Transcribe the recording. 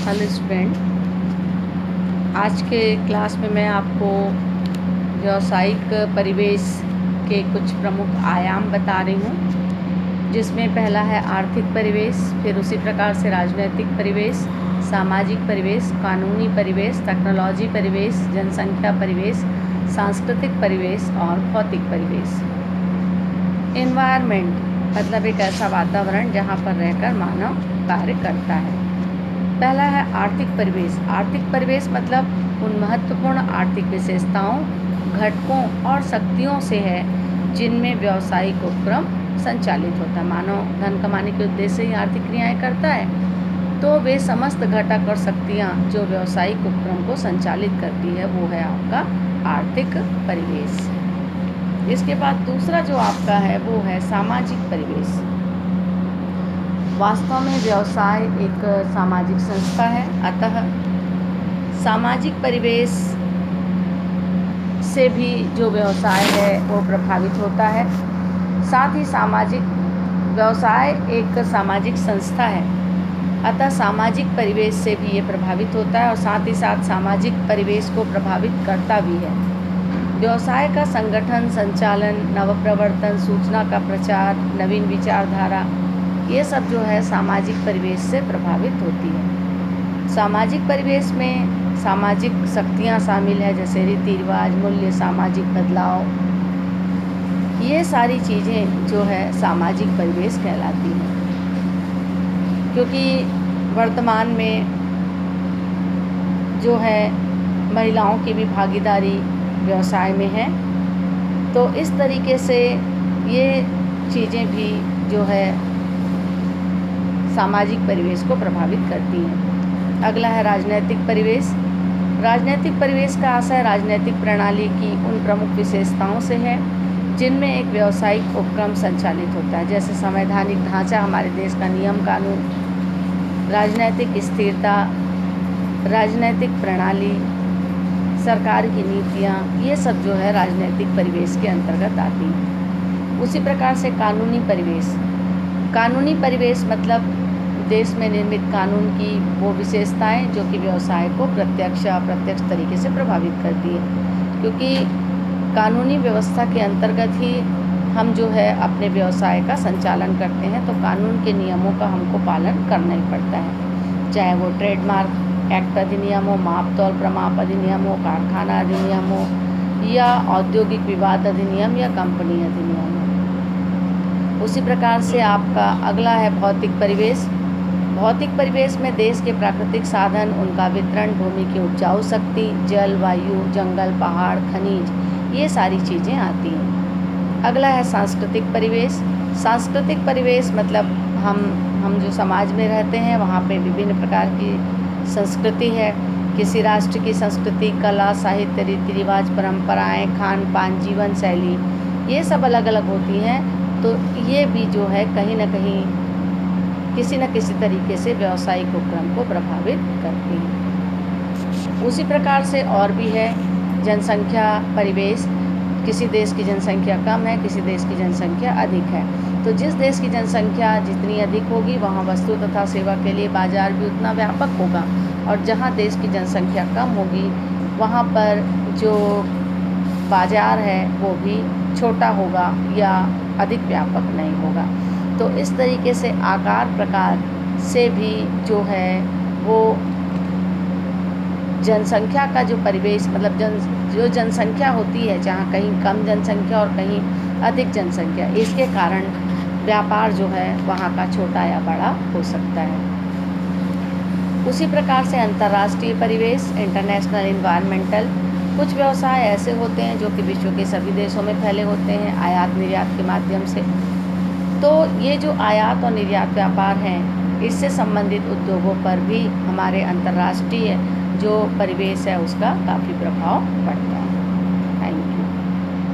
Hello student, आज के class में मैं आपको व्यावसायिक परिवेश के कुछ प्रमुख आयाम बता रही हूँ, जिसमें पहला है आर्थिक परिवेश, फिर उसी प्रकार से राजनैतिक परिवेश, सामाजिक परिवेश, कानूनी परिवेश, टेक्नोलॉजी परिवेश, जनसंख्या परिवेश, सांस्कृतिक परिवेश और भौतिक परिवेश। एनवायरनमेंट मतलब एक ऐसा वातावरण जहाँ पर रहकर मानव कार्य करता है। पहला है आर्थिक परिवेश। आर्थिक परिवेश मतलब उन महत्वपूर्ण आर्थिक विशेषताओं, घटकों और शक्तियों से है जिनमें व्यावसायिक उपक्रम संचालित होता है। मानव धन कमाने के उद्देश्य से ही आर्थिक क्रियाएं करता है, तो वे समस्त घटक और शक्तियां जो व्यावसायिक उपक्रम को संचालित करती है वो है आपका आर्थिक परिवेश। इसके बाद दूसरा जो आपका है वो है सामाजिक परिवेश। वास्तव में व्यवसाय एक सामाजिक संस्था है, अतः सामाजिक परिवेश से भी जो व्यवसाय है वो प्रभावित होता है। साथ ही व्यवसाय एक सामाजिक संस्था है, अतः सामाजिक परिवेश से भी ये प्रभावित होता है और साथ ही साथ सामाजिक परिवेश को प्रभावित करता भी है। व्यवसाय का संगठन, संचालन, नवप्रवर्तन, सूचना का प्रचार, नवीन विचारधारा, ये सब जो है सामाजिक परिवेश से प्रभावित होती है। सामाजिक परिवेश में सामाजिक शक्तियाँ शामिल है, जैसे रीति रिवाज, मूल्य, सामाजिक बदलाव, ये सारी चीज़ें जो है सामाजिक परिवेश कहलाती हैं। क्योंकि वर्तमान में जो है महिलाओं की भी भागीदारी व्यवसाय में है, तो इस तरीके से ये चीज़ें भी जो है सामाजिक परिवेश को प्रभावित करती हैं। अगला है राजनैतिक परिवेश। राजनैतिक परिवेश का आशय राजनैतिक प्रणाली की उन प्रमुख विशेषताओं से है जिनमें एक व्यावसायिक उपक्रम संचालित होता है, जैसे संवैधानिक ढांचा, हमारे देश का नियम कानून, राजनैतिक स्थिरता, राजनैतिक प्रणाली, सरकार की नीतियाँ, ये सब जो है राजनैतिक परिवेश के अंतर्गत आती हैं। उसी प्रकार से कानूनी परिवेश। कानूनी परिवेश मतलब देश में निर्मित कानून की वो विशेषताएं जो कि व्यवसाय को प्रत्यक्ष या अप्रत्यक्ष तरीके से प्रभावित करती है, क्योंकि कानूनी व्यवस्था के अंतर्गत ही हम जो है अपने व्यवसाय का संचालन करते हैं, तो कानून के नियमों का हमको पालन करना ही पड़ता है, चाहे वो ट्रेडमार्क एक्ट अधिनियम हो, माप तौल प्रमाप अधिनियम हो, कारखाना अधिनियम हो, या औद्योगिक विवाद अधिनियम या कंपनी अधिनियम हो। उसी प्रकार से आपका अगला है भौतिक परिवेश। भौतिक परिवेश में देश के प्राकृतिक साधन, उनका वितरण, भूमि की उपजाऊ शक्ति, जल, वायु, जंगल, पहाड़, खनिज, ये सारी चीज़ें आती हैं। अगला है सांस्कृतिक परिवेश। सांस्कृतिक परिवेश मतलब हम जो समाज में रहते हैं वहाँ पे विभिन्न प्रकार की संस्कृति है। किसी राष्ट्र की संस्कृति, कला, साहित्य, रीति रिवाज, परंपराएं, खान पान, जीवन शैली, ये सब अलग अलग होती हैं, तो ये भी जो है कहीं ना कहीं किसी न किसी तरीके से व्यावसायिक उपक्रम को प्रभावित करती हैं। उसी प्रकार से और भी है जनसंख्या परिवेश। किसी देश की जनसंख्या कम है, किसी देश की जनसंख्या अधिक है, तो जिस देश की जनसंख्या जितनी अधिक होगी वहाँ वस्तु तथा सेवा के लिए बाजार भी उतना व्यापक होगा, और जहाँ देश की जनसंख्या कम होगी वहाँ पर जो बाजार है वो भी छोटा होगा या अधिक व्यापक नहीं होगा। तो इस तरीके से आकार प्रकार से भी जो है वो जनसंख्या का जो परिवेश मतलब जो जनसंख्या होती है, जहाँ कहीं कम जनसंख्या और कहीं अधिक जनसंख्या, इसके कारण व्यापार जो है वहाँ का छोटा या बड़ा हो सकता है। उसी प्रकार से अंतर्राष्ट्रीय परिवेश, इंटरनेशनल एनवायरमेंटल। कुछ व्यवसाय ऐसे होते हैं जो कि विश्व के सभी देशों में फैले होते हैं आयात निर्यात के माध्यम से, तो ये जो आयात और निर्यात व्यापार हैं, इससे संबंधित उद्योगों पर भी हमारे अंतर्राष्ट्रीय जो परिवेश है उसका काफ़ी प्रभाव पड़ता है।